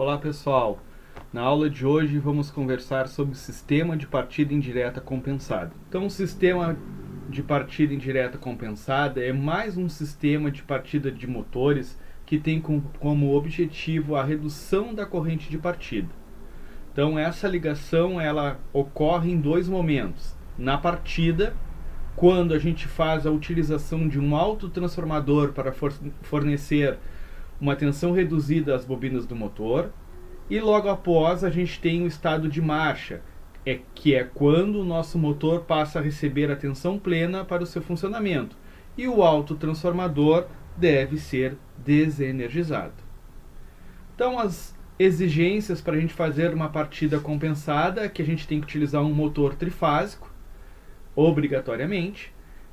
Olá pessoal, na aula de hoje vamos conversar sobre o sistema de partida indireta compensada. Então o sistema de partida indireta compensada é mais um sistema de partida de motores que tem como objetivo a redução da corrente de partida. Então essa ligação ela ocorre em dois momentos. Na partida, quando a gente faz a utilização de um autotransformador para fornecer uma tensão reduzida às bobinas do motor, e logo após a gente tem o estado de marcha, que é quando o nosso motor passa a receber a tensão plena para o seu funcionamento, e o autotransformador deve ser desenergizado. Então as exigências para a gente fazer uma partida compensada é que a gente tem que utilizar um motor trifásico, obrigatoriamente,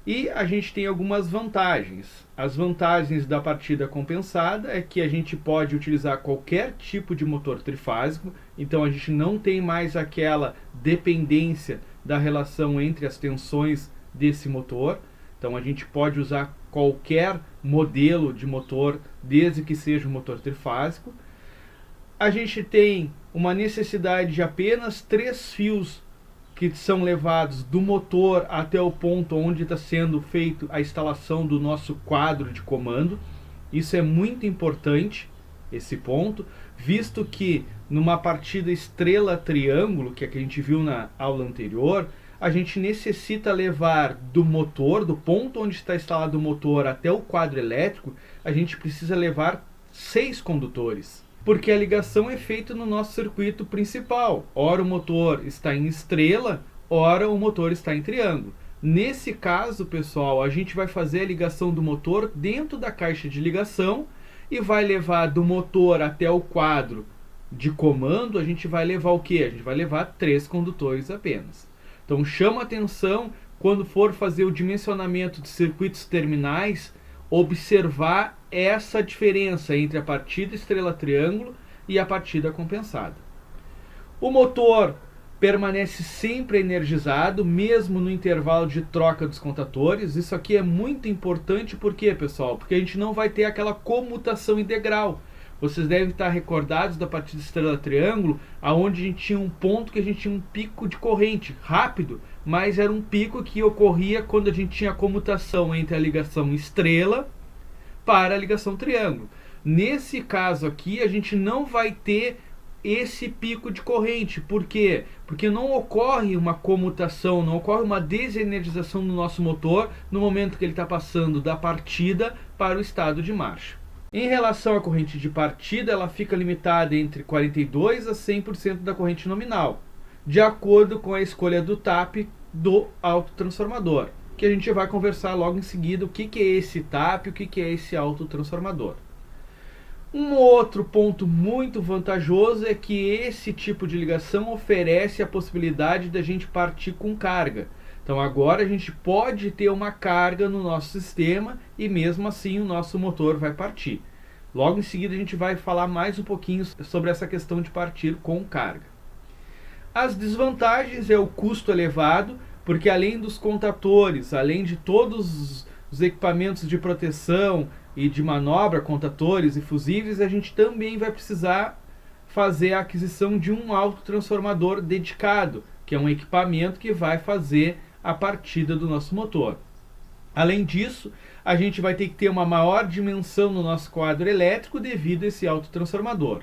e a gente tem algumas vantagens. As vantagens da partida compensada é que a gente pode utilizar qualquer tipo de motor trifásico, então a gente não tem mais aquela dependência da relação entre as tensões desse motor. Então a gente pode usar qualquer modelo de motor, desde que seja um motor trifásico. A gente tem uma necessidade de apenas 3 fios que são levados do motor até o ponto onde está sendo feita a instalação do nosso quadro de comando. Isso é muito importante, esse ponto, visto que numa partida estrela-triângulo, que é que a gente viu na aula anterior, a gente necessita levar do motor, do ponto onde está instalado o motor até o quadro elétrico, a gente precisa levar 6 condutores. Porque a ligação é feita no nosso circuito principal. Ora o motor está em estrela, ora o motor está em triângulo. Nesse caso, pessoal, a gente vai fazer a ligação do motor dentro da caixa de ligação e vai levar do motor até o quadro de comando, a gente vai levar o quê? A gente vai levar 3 condutores apenas. Então chama atenção quando for fazer o dimensionamento de circuitos terminais, observar essa diferença entre a partida estrela-triângulo e a partida compensada. O motor permanece sempre energizado, mesmo no intervalo de troca dos contatores. Isso aqui é muito importante, por quê, pessoal? Porque a gente não vai ter aquela comutação integral. Vocês devem estar recordados da partida estrela-triângulo, aonde a gente tinha um ponto que a gente tinha um pico de corrente rápido, mas era um pico que ocorria quando a gente tinha a comutação entre a ligação estrela para a ligação triângulo. Nesse caso aqui, a gente não vai ter esse pico de corrente. Por quê? Porque não ocorre uma comutação, não ocorre uma desenergização do nosso motor no momento que ele está passando da partida para o estado de marcha. Em relação à corrente de partida, ela fica limitada entre 42% a 100% da corrente nominal, de acordo com a escolha do TAP do autotransformador, que a gente vai conversar logo em seguida o que é esse TAP e o que é esse autotransformador. Um outro ponto muito vantajoso é que esse tipo de ligação oferece a possibilidade da gente partir com carga. Então agora a gente pode ter uma carga no nosso sistema e mesmo assim o nosso motor vai partir. Logo em seguida a gente vai falar mais um pouquinho sobre essa questão de partir com carga. As desvantagens é o custo elevado, porque além dos contatores, além de todos os equipamentos de proteção e de manobra, contatores e fusíveis, a gente também vai precisar fazer a aquisição de um autotransformador dedicado, que é um equipamento que vai fazer a partida do nosso motor. Além disso, a gente vai ter que ter uma maior dimensão no nosso quadro elétrico devido a esse autotransformador.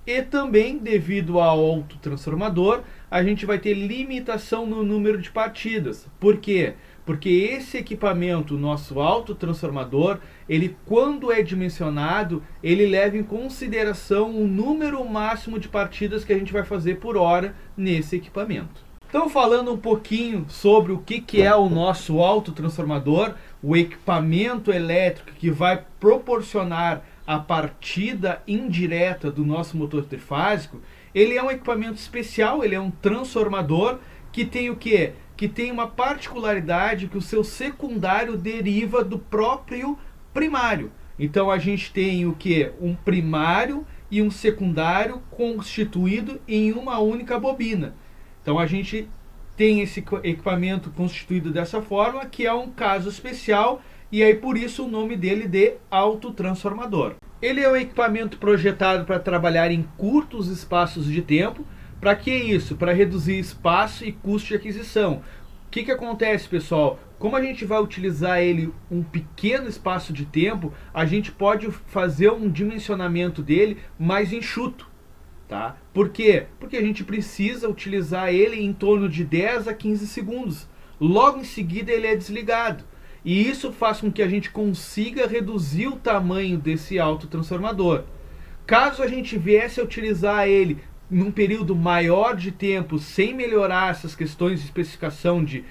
E também, devido ao autotransformador, a gente vai ter limitação no número de partidas. Por quê? Porque esse equipamento, o nosso autotransformador, ele quando é dimensionado, ele leva em consideração o número máximo de partidas que a gente vai fazer por hora nesse equipamento. Então, falando um pouquinho sobre o que é o nosso autotransformador, o equipamento elétrico que vai proporcionar a partida indireta do nosso motor trifásico, ele é um equipamento especial, ele é um transformador que tem o quê? Que tem uma particularidade que o seu secundário deriva do próprio primário. Então a gente tem o quê? Um primário e um secundário constituído em uma única bobina. Então a gente tem esse equipamento constituído dessa forma, que é um caso especial, e aí por isso o nome dele de autotransformador. Ele é um equipamento projetado para trabalhar em curtos espaços de tempo. Para que isso? Para reduzir espaço e custo de aquisição. O que acontece, pessoal? Como a gente vai utilizar ele um pequeno espaço de tempo, a gente pode fazer um dimensionamento dele mais enxuto. Tá? Por quê? Porque a gente precisa utilizar ele em torno de 10 a 15 segundos. Logo em seguida ele é desligado. E isso faz com que a gente consiga reduzir o tamanho desse autotransformador. Caso a gente viesse a utilizar ele num período maior de tempo, sem melhorar essas questões de especificação de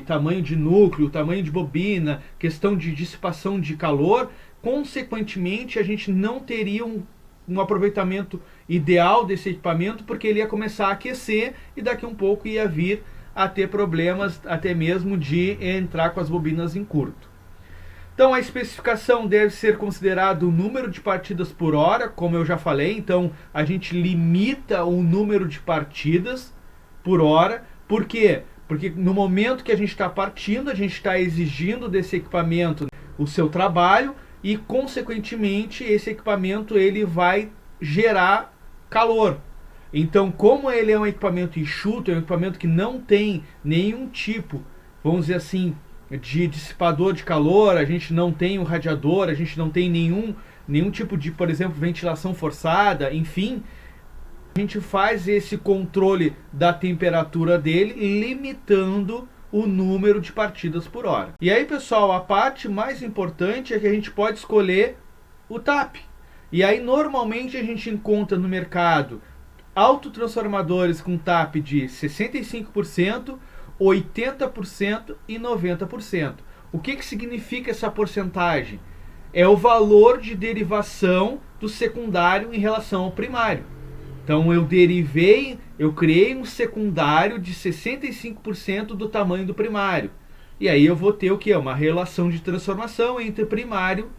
tamanho de núcleo, tamanho de bobina, questão de dissipação de calor, consequentemente a gente não teria um aproveitamento ideal desse equipamento, porque ele ia começar a aquecer e daqui um pouco ia vir a ter problemas até mesmo de entrar com as bobinas em curto. Então a especificação deve ser considerado o número de partidas por hora, como eu já falei. Então a gente limita o número de partidas por hora. Por quê? Porque no momento que a gente está partindo, a gente está exigindo desse equipamento o seu trabalho e, consequentemente, esse equipamento ele vai gerar calor. Então, como ele é um equipamento enxuto, é um equipamento que não tem nenhum tipo, vamos dizer assim, de dissipador de calor, a gente não tem um radiador, a gente não tem nenhum tipo de, por exemplo, ventilação forçada, enfim, a gente faz esse controle da temperatura dele, limitando o número de partidas por hora. E aí, pessoal, a parte mais importante é que a gente pode escolher o TAP. E aí, normalmente, a gente encontra no mercado autotransformadores com TAP de 65%, 80% e 90%. O que significa essa porcentagem? É o valor de derivação do secundário em relação ao primário. Então eu criei um secundário de 65% do tamanho do primário. E aí eu vou ter o que? Uma relação de transformação entre primário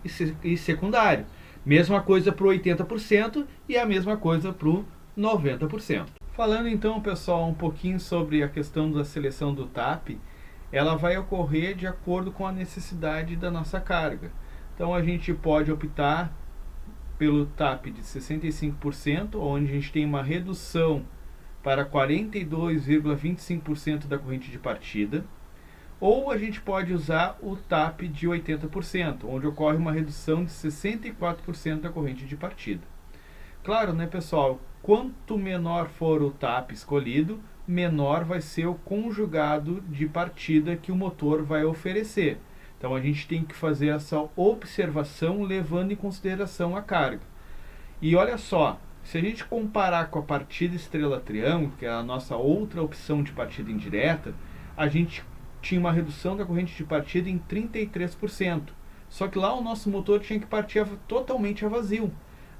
e secundário. Mesma coisa para o 80% e a mesma coisa para o 90%. Falando então, pessoal, um pouquinho sobre a questão da seleção do TAP, ela vai ocorrer de acordo com a necessidade da nossa carga. Então a gente pode optar pelo TAP de 65%, onde a gente tem uma redução para 42,25% da corrente de partida, ou a gente pode usar o TAP de 80%, onde ocorre uma redução de 64% da corrente de partida. Claro, né, pessoal, quanto menor for o TAP escolhido, menor vai ser o conjugado de partida que o motor vai oferecer. Então a gente tem que fazer essa observação levando em consideração a carga. E olha só, se a gente comparar com a partida estrela-triângulo, que é a nossa outra opção de partida indireta, a gente tinha uma redução da corrente de partida em 33%. Só que lá o nosso motor tinha que partir totalmente a vazio.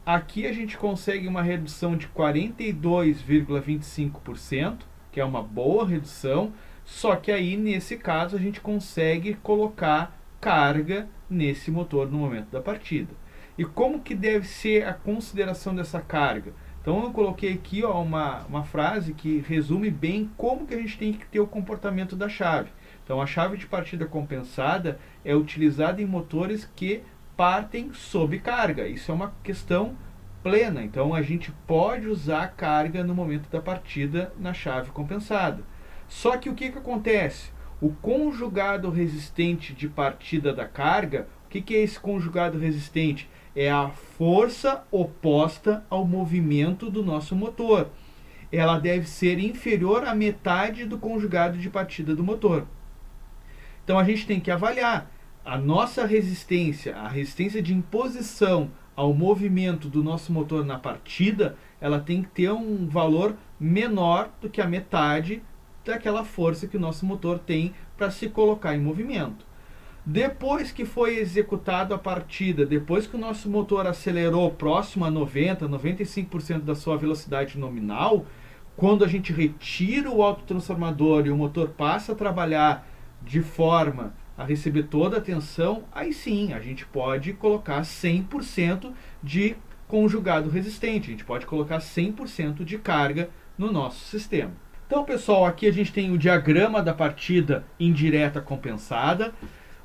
Aqui a gente consegue uma redução de 42,25%, que é uma boa redução, só que aí nesse caso a gente consegue colocar carga nesse motor no momento da partida. E como que deve ser a consideração dessa carga? Então eu coloquei aqui uma frase que resume bem como que a gente tem que ter o comportamento da chave. Então a chave de partida compensada é utilizada em motores que partem sob carga. Isso é uma questão plena. Então a gente pode usar a carga no momento da partida na chave compensada. Só que o que acontece? O conjugado resistente de partida da carga, o que é esse conjugado resistente? É a força oposta ao movimento do nosso motor. Ela deve ser inferior à metade do conjugado de partida do motor. Então a gente tem que avaliar a nossa resistência, a resistência de imposição ao movimento do nosso motor na partida, ela tem que ter um valor menor do que a metade daquela força que o nosso motor tem para se colocar em movimento. Depois que foi executado a partida, depois que o nosso motor acelerou próximo a 90%, 95% da sua velocidade nominal, quando a gente retira o autotransformador e o motor passa a trabalhar de forma a receber toda a tensão, aí sim, a gente pode colocar 100% de conjugado resistente, a gente pode colocar 100% de carga no nosso sistema. Então, pessoal, aqui a gente tem o diagrama da partida indireta compensada.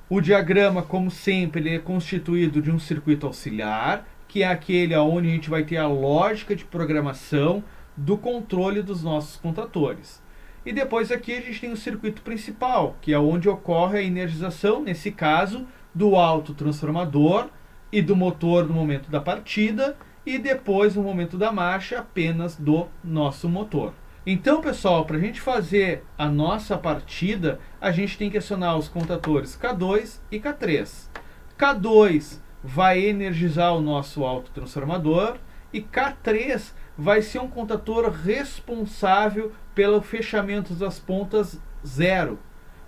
O diagrama, como sempre, ele é constituído de um circuito auxiliar, que é aquele onde a gente vai ter a lógica de programação do controle dos nossos contatores. E depois aqui a gente tem o circuito principal, que é onde ocorre a energização, nesse caso, do autotransformador e do motor no momento da partida, e depois no momento da marcha apenas do nosso motor. Então, pessoal, para a gente fazer a nossa partida, a gente tem que acionar os contatores K2 e K3. K2 vai energizar o nosso autotransformador e K3 vai ser um contator responsável pelo fechamento das pontas zero.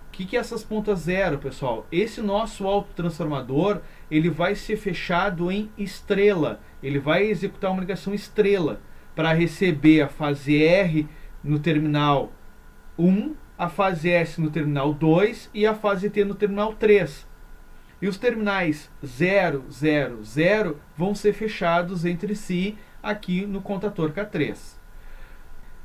O que é essas pontas zero, pessoal? Esse nosso autotransformador, ele vai ser fechado em estrela. Ele vai executar uma ligação estrela para receber a fase R no terminal 1, a fase S no terminal 2 e a fase T no terminal 3. E os terminais 0, 0, 0 vão ser fechados entre si aqui no contator K3.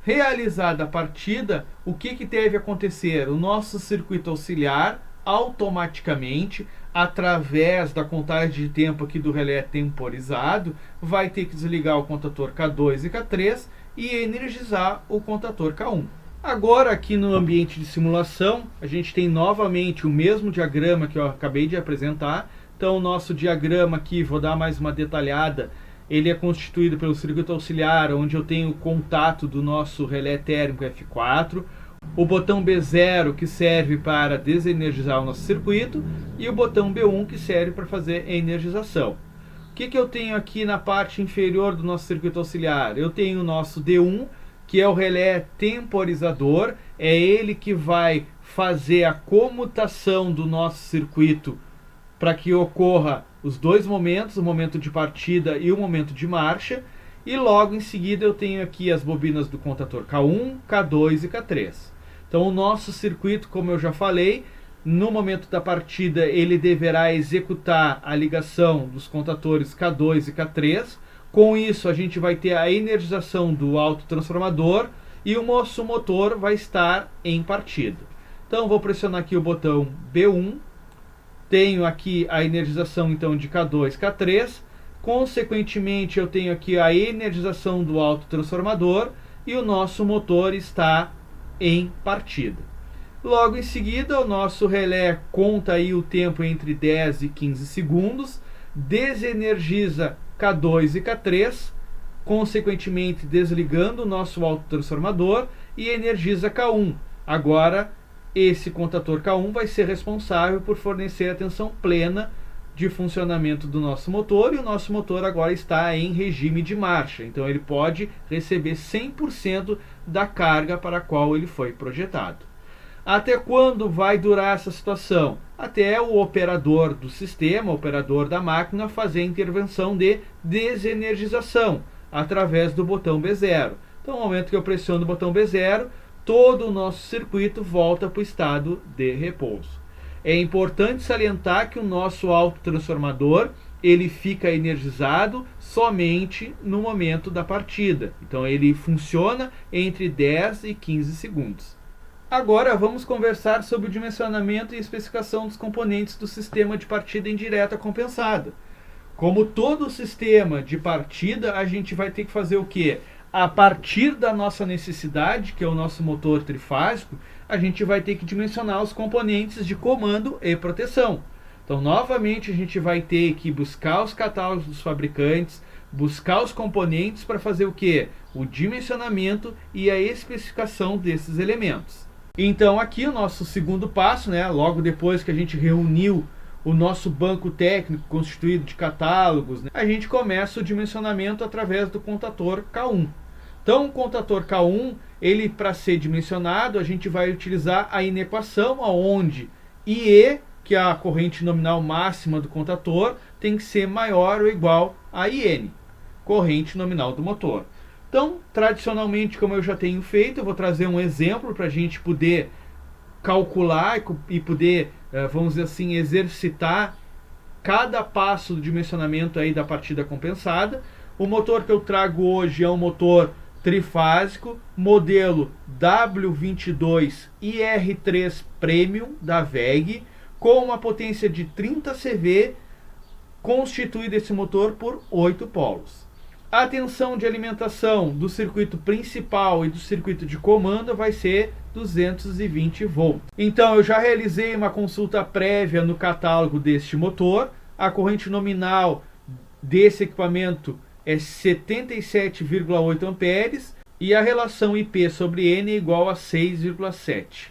Realizada a partida, o que deve acontecer? O nosso circuito auxiliar, automaticamente, através da contagem de tempo aqui do relé temporizado, vai ter que desligar o contator K2 e K3 e energizar o contator K1. Agora, aqui no ambiente de simulação, a gente tem novamente o mesmo diagrama que eu acabei de apresentar. Então, o nosso diagrama aqui, vou dar mais uma detalhada, ele é constituído pelo circuito auxiliar, onde eu tenho o contato do nosso relé térmico F4, o botão B0, que serve para desenergizar o nosso circuito, e o botão B1, que serve para fazer a energização. O que eu tenho aqui na parte inferior do nosso circuito auxiliar? Eu tenho o nosso D1, que é o relé temporizador, é ele que vai fazer a comutação do nosso circuito para que ocorra os dois momentos, o momento de partida e o momento de marcha, e logo em seguida eu tenho aqui as bobinas do contator K1, K2 e K3. Então o nosso circuito, como eu já falei, no momento da partida ele deverá executar a ligação dos contatores K2 e K3. Com isso a gente vai ter a energização do autotransformador e o nosso motor vai estar em partida. Então vou pressionar aqui o botão B1, tenho aqui a energização então de K2 e K3, consequentemente eu tenho aqui a energização do autotransformador e o nosso motor está em partida. Logo em seguida o nosso relé conta aí o tempo entre 10 e 15 segundos, desenergiza K2 e K3, consequentemente desligando o nosso autotransformador e energiza K1. Agora esse contator K1 vai ser responsável por fornecer a tensão plena de funcionamento do nosso motor, e o nosso motor agora está em regime de marcha, então ele pode receber 100% da carga para a qual ele foi projetado. Até quando vai durar essa situação? Até o operador do sistema, o operador da máquina, fazer a intervenção de desenergização através do botão B0. Então, no momento que eu pressiono o botão B0, todo o nosso circuito volta para o estado de repouso. É importante salientar que o nosso autotransformador ele fica energizado somente no momento da partida. Então ele funciona entre 10 e 15 segundos. Agora vamos conversar sobre o dimensionamento e especificação dos componentes do sistema de partida indireta compensada. Como todo sistema de partida, a gente vai ter que fazer o quê? A partir da nossa necessidade, que é o nosso motor trifásico, a gente vai ter que dimensionar os componentes de comando e proteção. Então, novamente, a gente vai ter que buscar os catálogos dos fabricantes, buscar os componentes para fazer o quê? O dimensionamento e a especificação desses elementos. Então, aqui o nosso segundo passo, né, logo depois que a gente reuniu o nosso banco técnico constituído de catálogos, né, a gente começa o dimensionamento através do contator K1. Então, o contator K1, ele para ser dimensionado, a gente vai utilizar a inequação, onde IE, que é a corrente nominal máxima do contator, tem que ser maior ou igual a IN, corrente nominal do motor. Então, tradicionalmente, como eu já tenho feito, eu vou trazer um exemplo para a gente poder calcular e poder, vamos dizer assim, exercitar cada passo do dimensionamento aí da partida compensada. O motor que eu trago hoje é um motor trifásico, modelo W22 IR3 Premium da WEG, com uma potência de 30 CV constituído esse motor por 8 polos. A tensão de alimentação do circuito principal e do circuito de comando vai ser 220 volts. Então eu já realizei uma consulta prévia no catálogo deste motor. A corrente nominal desse equipamento é 77,8 amperes e a relação IP sobre N é igual a 6,7.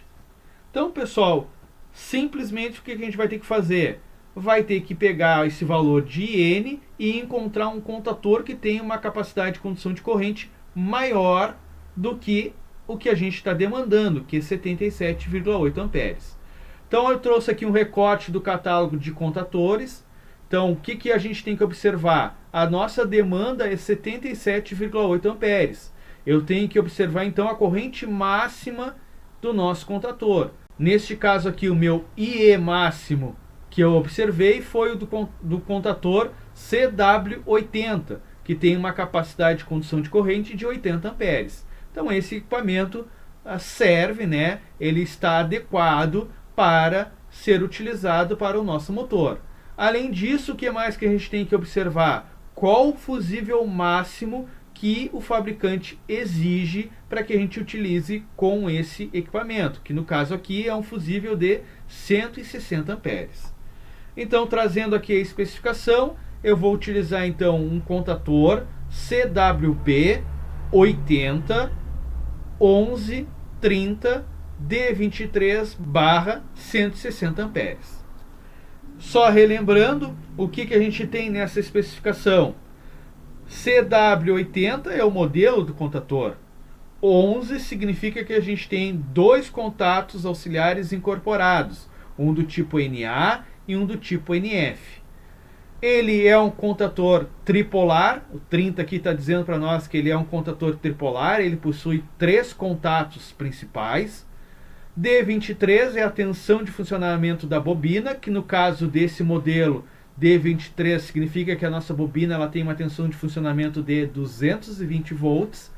Então, pessoal, simplesmente o que a gente vai ter que fazer? Vai ter que pegar esse valor de N e encontrar um contator que tenha uma capacidade de condução de corrente maior do que o que a gente está demandando, que é 77,8 amperes. Então eu trouxe aqui um recorte do catálogo de contatores. Então o que a gente tem que observar? A nossa demanda é 77,8 amperes. Eu tenho que observar então a corrente máxima do nosso contator. Neste caso aqui o meu IE máximo que eu observei foi o do contator CW80, que tem uma capacidade de condução de corrente de 80 amperes. Então esse equipamento serve, né? Ele está adequado para ser utilizado para o nosso motor. Além disso, o que mais que a gente tem que observar? Qual o fusível máximo que o fabricante exige para que a gente utilize com esse equipamento, que no caso aqui é um fusível de 160 amperes. Então, trazendo aqui a especificação, eu vou utilizar então um contator CWB 80 1130 D23/160 amperes. Só relembrando, o que a gente tem nessa especificação? CW80 é o modelo do contator. 11 significa que a gente tem dois contatos auxiliares incorporados, um do tipo NA e um do tipo NF. Ele é um contator tripolar, o 30 aqui está dizendo para nós que ele é um contator tripolar, ele possui 3 contatos principais. D23 é a tensão de funcionamento da bobina, que no caso desse modelo D23 significa que a nossa bobina ela tem uma tensão de funcionamento de 220 volts.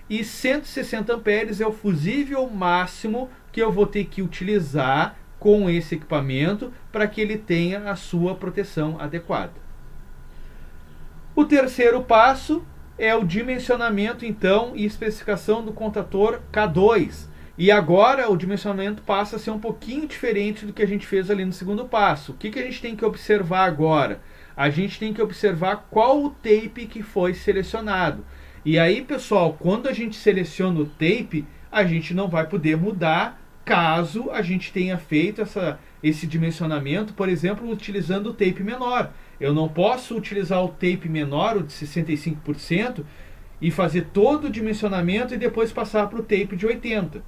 E 160 amperes é o fusível máximo que eu vou ter que utilizar com esse equipamento para que ele tenha a sua proteção adequada. O terceiro passo é o dimensionamento então e especificação do contator K2. E agora o dimensionamento passa a ser um pouquinho diferente do que a gente fez ali no segundo passo. O que a gente tem que observar agora? A gente tem que observar qual o tape que foi selecionado. E aí, pessoal, quando a gente seleciona o tape, a gente não vai poder mudar caso a gente tenha feito esse dimensionamento, por exemplo, utilizando o tape menor. Eu não posso utilizar o tape menor, o de 65%, e fazer todo o dimensionamento e depois passar para o tape de 80%.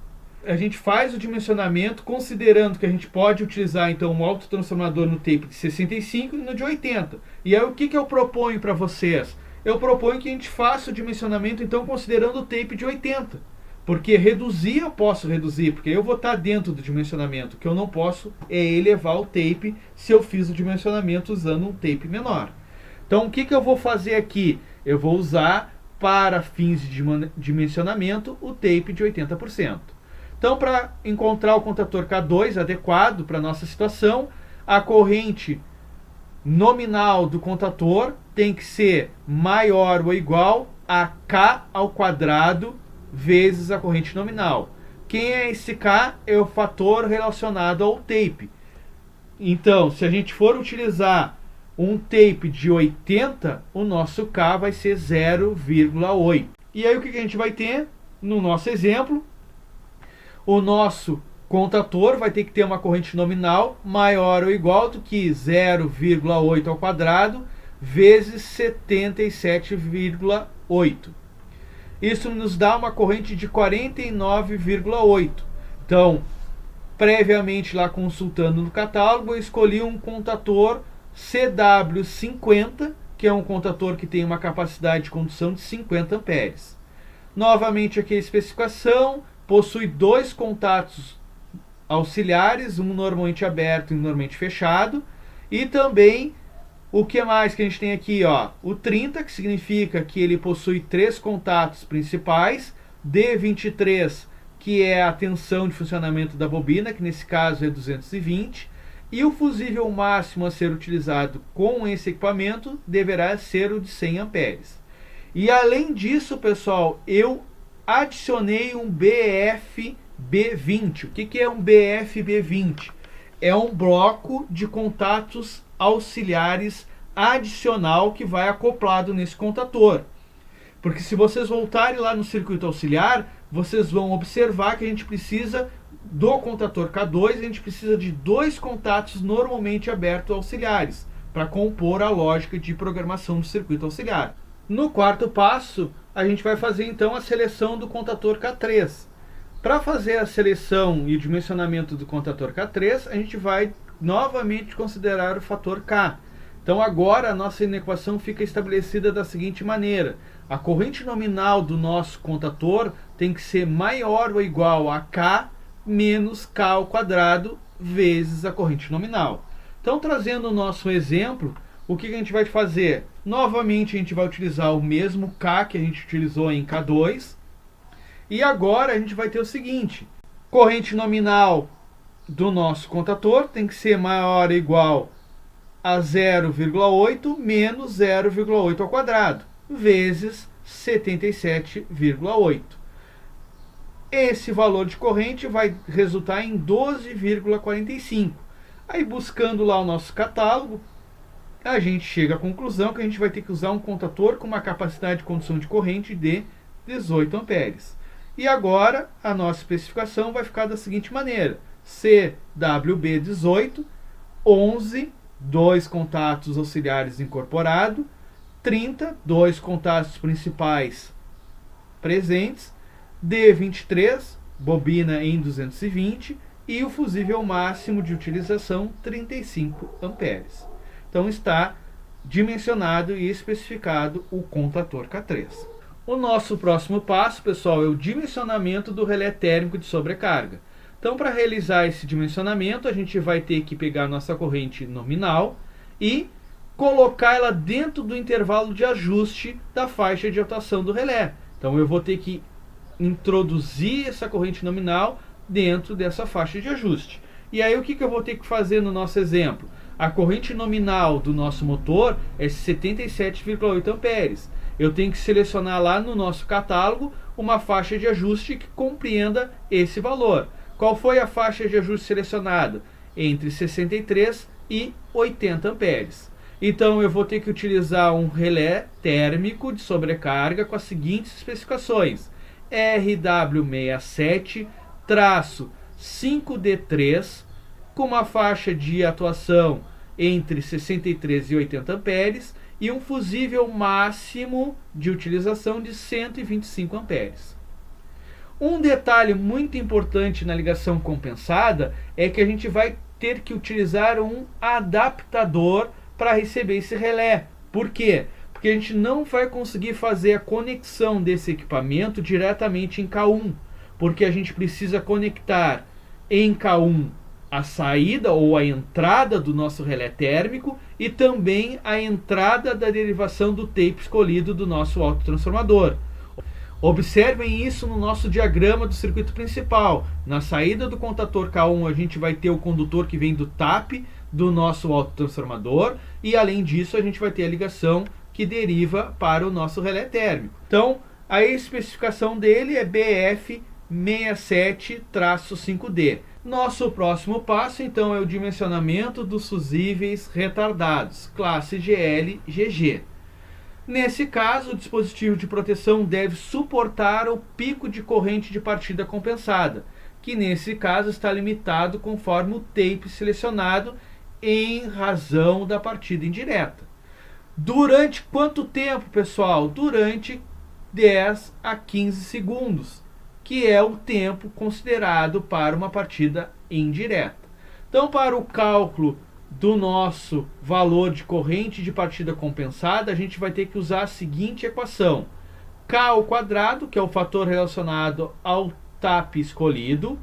A gente faz o dimensionamento considerando que a gente pode utilizar então um autotransformador no tape de 65 e no de 80. E aí o que eu proponho para vocês? Eu proponho que a gente faça o dimensionamento então considerando o tape de 80. Porque reduzir eu posso reduzir, porque eu vou estar dentro do dimensionamento. O que eu não posso é elevar o tape se eu fiz o dimensionamento usando um tape menor. Então o que eu vou fazer aqui? Eu vou usar para fins de dimensionamento o tape de 80%. Então para encontrar o contator K2 adequado para a nossa situação, a corrente nominal do contator tem que ser maior ou igual a K ao quadrado vezes a corrente nominal. Quem é esse K? É o fator relacionado ao tape. Então, se a gente for utilizar um tape de 80, o nosso K vai ser 0,8. E aí o que a gente vai ter? No nosso exemplo, o nosso contator vai ter que ter uma corrente nominal maior ou igual do que 0,8 ao quadrado vezes 77,8. Isso nos dá uma corrente de 49,8. Então, previamente lá consultando no catálogo, eu escolhi um contator CW50, que é um contator que tem uma capacidade de condução de 50 amperes. Novamente aqui a especificação, possui 2 contatos auxiliares, um normalmente aberto e um normalmente fechado, e também o que mais que a gente tem aqui, ó, o 30, que significa que ele possui 3 contatos principais, D23, que é a tensão de funcionamento da bobina, que nesse caso é 220, E o fusível máximo a ser utilizado com esse equipamento deverá ser o de 100 amperes. E além disso, pessoal, eu adicionei um BFB20. O que é um BFB20? É um bloco de contatos auxiliares adicional que vai acoplado nesse contator. Porque se vocês voltarem lá no circuito auxiliar, vocês vão observar que a gente precisa do contator K2, a gente precisa de 2 contatos normalmente abertos auxiliares para compor a lógica de programação do circuito auxiliar. No quarto passo, a gente vai fazer então a seleção do contator K3. Para fazer a seleção e o dimensionamento do contator K3, a gente vai novamente considerar o fator K. Então agora a nossa equação fica estabelecida da seguinte maneira: a corrente nominal do nosso contator tem que ser maior ou igual a K menos K ao quadrado vezes a corrente nominal. Então, trazendo o nosso exemplo, o que a gente vai fazer? Novamente a gente vai utilizar o mesmo K que a gente utilizou em K2. E agora a gente vai ter o seguinte: corrente nominal do nosso contator tem que ser maior ou igual a 0,8 menos 0,8 ao quadrado, vezes 77,8. Esse valor de corrente vai resultar em 12,45. Aí, buscando lá o nosso catálogo, a gente chega à conclusão que a gente vai ter que usar um contator com uma capacidade de condução de corrente de 18 amperes. E agora a nossa especificação vai ficar da seguinte maneira: CWB18, 11, 2 contatos auxiliares incorporados, 30, 2 contatos principais presentes, D23, bobina em 220 e o fusível máximo de utilização 35 amperes. Então está dimensionado e especificado o contator K3. O nosso próximo passo, pessoal, é o dimensionamento do relé térmico de sobrecarga. Então, para realizar esse dimensionamento, a gente vai ter que pegar a nossa corrente nominal e colocar ela dentro do intervalo de ajuste da faixa de atuação do relé. Então, eu vou ter que introduzir essa corrente nominal dentro dessa faixa de ajuste. E aí, o que eu vou ter que fazer no nosso exemplo? A corrente nominal do nosso motor é 77,8 amperes. Eu tenho que selecionar lá no nosso catálogo uma faixa de ajuste que compreenda esse valor. Qual foi a faixa de ajuste selecionada? Entre 63 e 80 amperes. Então eu vou ter que utilizar um relé térmico de sobrecarga com as seguintes especificações: RW67-5D3 com uma faixa de atuação entre 63 e 80 amperes e um fusível máximo de utilização de 125 amperes. Um detalhe muito importante na ligação compensada é que a gente vai ter que utilizar um adaptador para receber esse relé. Por quê? Porque a gente não vai conseguir fazer a conexão desse equipamento diretamente em K1, porque a gente precisa conectar em K1 a saída ou a entrada do nosso relé térmico e também a entrada da derivação do tape escolhido do nosso autotransformador. Observem isso no nosso diagrama do circuito principal. Na saída do contator K1 a gente vai ter o condutor que vem do TAP do nosso autotransformador e além disso a gente vai ter a ligação que deriva para o nosso relé térmico. Então a especificação dele é BF67-5D. Nosso próximo passo então é o dimensionamento dos fusíveis retardados, classe GL-GG. Nesse caso, o dispositivo de proteção deve suportar o pico de corrente de partida compensada, que nesse caso está limitado conforme o tape selecionado em razão da partida indireta. Durante quanto tempo, pessoal? Durante 10 a 15 segundos, que é o tempo considerado para uma partida indireta. Então, para o cálculo do nosso valor de corrente de partida compensada, a gente vai ter que usar a seguinte equação: K ao quadrado, que é o fator relacionado ao TAP escolhido,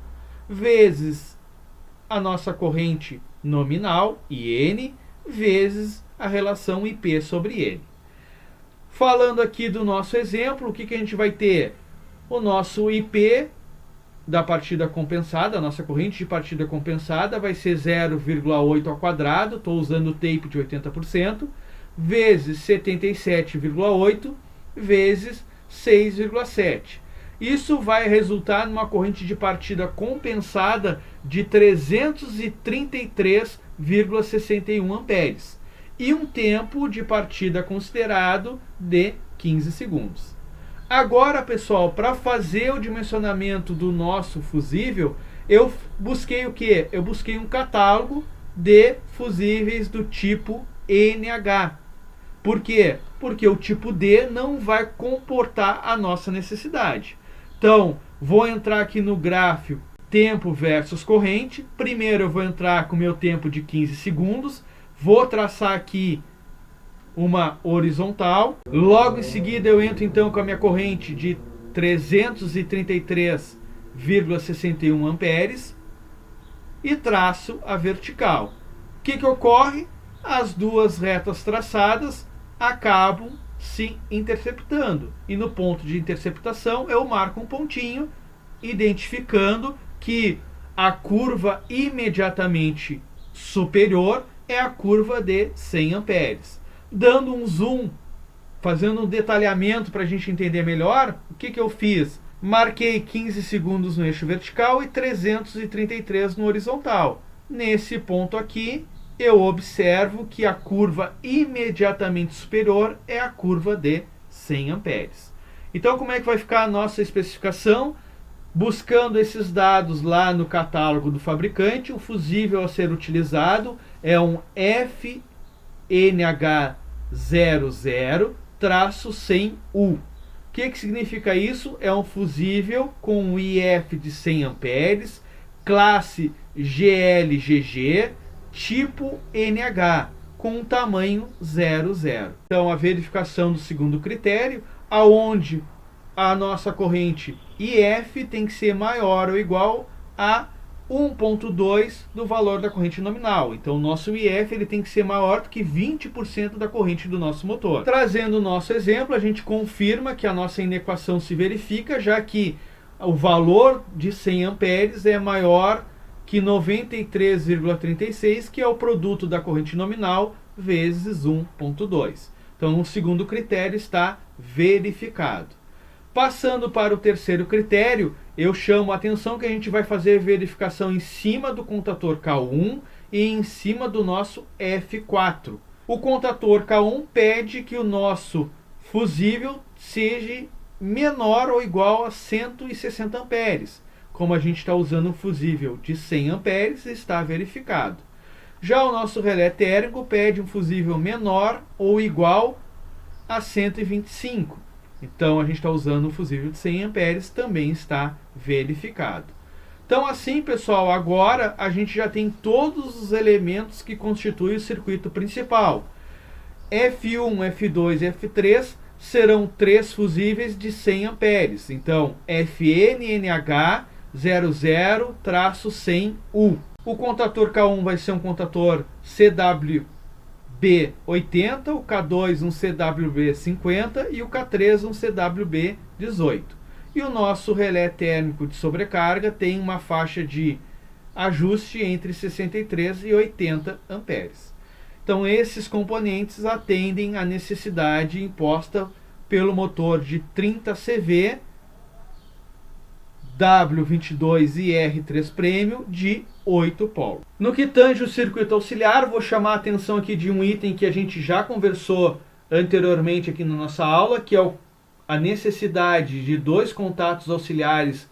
vezes a nossa corrente nominal, IN, vezes a relação IP sobre N. Falando aqui do nosso exemplo, o que a gente vai ter? O nosso IP da partida compensada, a nossa corrente de partida compensada vai ser 0,8 ao quadrado, estou usando o tape de 80%, vezes 77,8 vezes 6,7. Isso vai resultar numa corrente de partida compensada de 333,61 amperes e um tempo de partida considerado de 15 segundos. Agora, pessoal, para fazer o dimensionamento do nosso fusível, eu busquei o quê? Eu busquei um catálogo de fusíveis do tipo NH. Por quê? Porque o tipo D não vai comportar a nossa necessidade. Então, vou entrar aqui no gráfico tempo versus corrente. Primeiro eu vou entrar com o meu tempo de 15 segundos. Vou traçar aqui uma horizontal. Logo em seguida eu entro então com a minha corrente de 333,61 amperes e traço a vertical. O que ocorre? As duas retas traçadas acabam se interceptando. E no ponto de interceptação eu marco um pontinho, identificando que a curva imediatamente superior é a curva de 100 amperes. Dando um zoom, fazendo um detalhamento para a gente entender melhor, o que eu fiz? Marquei 15 segundos no eixo vertical e 333 no horizontal. Nesse ponto aqui, eu observo que a curva imediatamente superior é a curva de 100 amperes. Então, como é que vai ficar a nossa especificação? Buscando esses dados lá no catálogo do fabricante, o fusível a ser utilizado é um FNH00-100U. O que significa isso? É um fusível com um IF de 100 amperes, classe GLGG, tipo NH, com um tamanho 00. Então, a verificação do segundo critério, aonde a nossa corrente IF tem que ser maior ou igual a 1,2 do valor da corrente nominal. Então, o nosso IF ele tem que ser maior do que 20% da corrente do nosso motor. Trazendo o nosso exemplo, a gente confirma que a nossa inequação se verifica, já que o valor de 100 amperes é maior que 93,36, que é o produto da corrente nominal, vezes 1,2. Então, o segundo critério está verificado. Passando para o terceiro critério, eu chamo a atenção que a gente vai fazer verificação em cima do contator K1 e em cima do nosso F4. O contator K1 pede que o nosso fusível seja menor ou igual a 160 amperes. Como a gente está usando um fusível de 100 amperes, está verificado. Já o nosso relé térmico pede um fusível menor ou igual a 125. Então, a gente está usando um fusível de 100 amperes, também está verificado. Então, assim, pessoal, agora a gente já tem todos os elementos que constituem o circuito principal. F1, F2 e F3 serão três fusíveis de 100 amperes. Então, FNNH00-100U. O contator K1 vai ser um contator CWB80, o K2 um CWB50 e o K3 um CWB18. E o nosso relé térmico de sobrecarga tem uma faixa de ajuste entre 63 e 80 amperes. Então, esses componentes atendem à necessidade imposta pelo motor de 30 CV W22 e R3 Premium de 8 polos. No que tange o circuito auxiliar, vou chamar a atenção aqui de um item que a gente já conversou anteriormente aqui na nossa aula, que é a necessidade de dois contatos auxiliares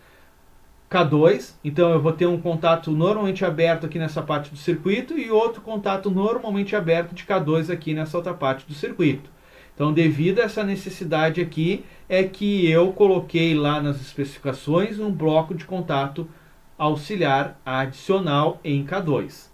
K2. Então eu vou ter um contato normalmente aberto aqui nessa parte do circuito e outro contato normalmente aberto de K2 aqui nessa outra parte do circuito. Então, devido a essa necessidade aqui, é que eu coloquei lá nas especificações um bloco de contato auxiliar adicional em K2.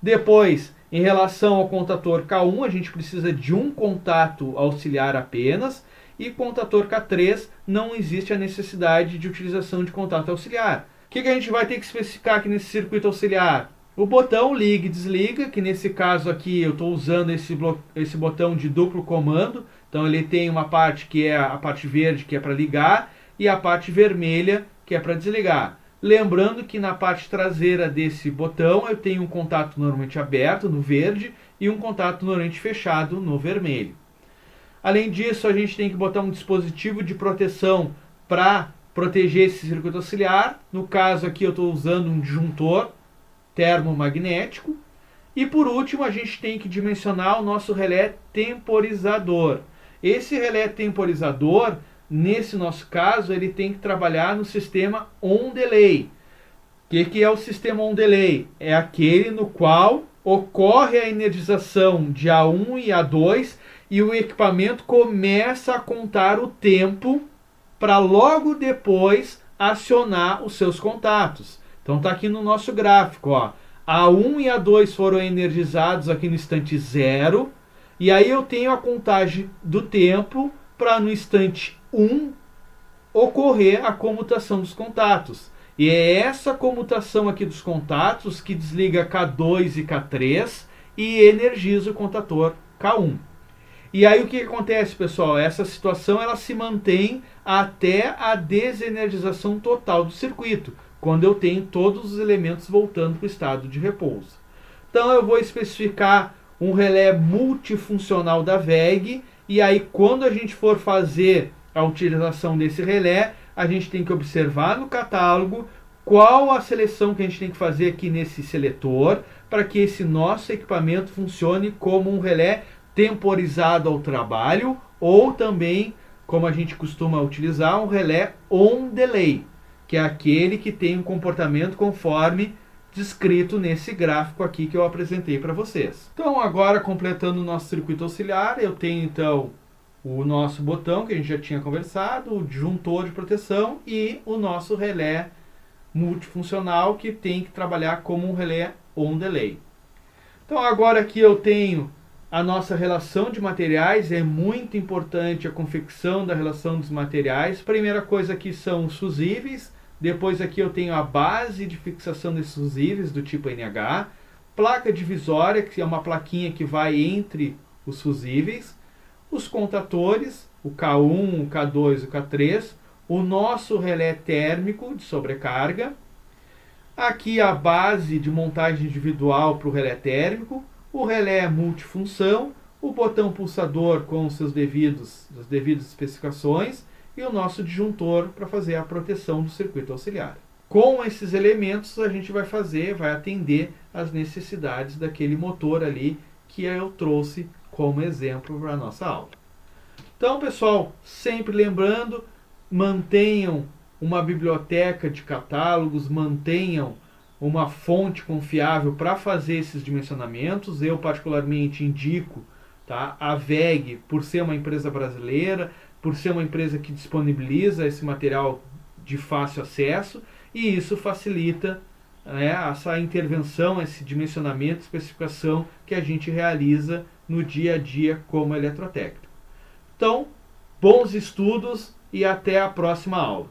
Depois, em relação ao contator K1, a gente precisa de um contato auxiliar apenas, e contator K3 não existe a necessidade de utilização de contato auxiliar. O que a gente vai ter que especificar aqui nesse circuito auxiliar? O botão liga e desliga, que nesse caso aqui eu estou usando esse botão de duplo comando. Então ele tem uma parte que é a parte verde, que é para ligar, e a parte vermelha, que é para desligar. Lembrando que na parte traseira desse botão eu tenho um contato normalmente aberto, no verde, e um contato normalmente fechado, no vermelho. Além disso, a gente tem que botar um dispositivo de proteção para proteger esse circuito auxiliar. No caso aqui eu estou usando um disjuntor termomagnético. E por último, a gente tem que dimensionar o nosso relé temporizador. Esse relé temporizador, nesse nosso caso, ele tem que trabalhar no sistema on-delay. O que é o sistema on-delay? É aquele no qual ocorre a energização de A1 e A2 e o equipamento começa a contar o tempo para logo depois acionar os seus contatos. Então está aqui no nosso gráfico, ó. A1 e A2 foram energizados aqui no instante 0, e aí eu tenho a contagem do tempo para no instante 1 ocorrer a comutação dos contatos. E é essa comutação aqui dos contatos que desliga K2 e K3 e energiza o contator K1. E aí o que acontece, pessoal? Essa situação ela se mantém até a desenergização total do circuito, quando eu tenho todos os elementos voltando para o estado de repouso. Então eu vou especificar um relé multifuncional da WEG, e aí quando a gente for fazer a utilização desse relé, a gente tem que observar no catálogo qual a seleção que a gente tem que fazer aqui nesse seletor, para que esse nosso equipamento funcione como um relé temporizado ao trabalho, ou também, como a gente costuma utilizar, um relé on delay, que é aquele que tem um comportamento conforme descrito nesse gráfico aqui que eu apresentei para vocês. Então agora, completando o nosso circuito auxiliar, eu tenho então o nosso botão que a gente já tinha conversado, o disjuntor de proteção e o nosso relé multifuncional que tem que trabalhar como um relé on delay. Então agora aqui eu tenho a nossa relação de materiais. É muito importante a confecção da relação dos materiais. Primeira coisa aqui são os fusíveis, depois aqui eu tenho a base de fixação desses fusíveis do tipo NH, placa divisória, que é uma plaquinha que vai entre os fusíveis, os contatores, o K1, o K2 e o K3, o nosso relé térmico de sobrecarga, aqui a base de montagem individual para o relé térmico, o relé multifunção, o botão pulsador com as devidas especificações e o nosso disjuntor para fazer a proteção do circuito auxiliar. Com esses elementos a gente vai atender às necessidades daquele motor ali que eu trouxe como exemplo para a nossa aula. Então, pessoal, sempre lembrando, mantenham uma biblioteca de catálogos, mantenham uma fonte confiável para fazer esses dimensionamentos. Eu particularmente indico, tá, a WEG, por ser uma empresa brasileira, por ser uma empresa que disponibiliza esse material de fácil acesso, e isso facilita, né, essa intervenção, esse dimensionamento, especificação que a gente realiza no dia a dia como eletrotécnico. Então, bons estudos e até a próxima aula.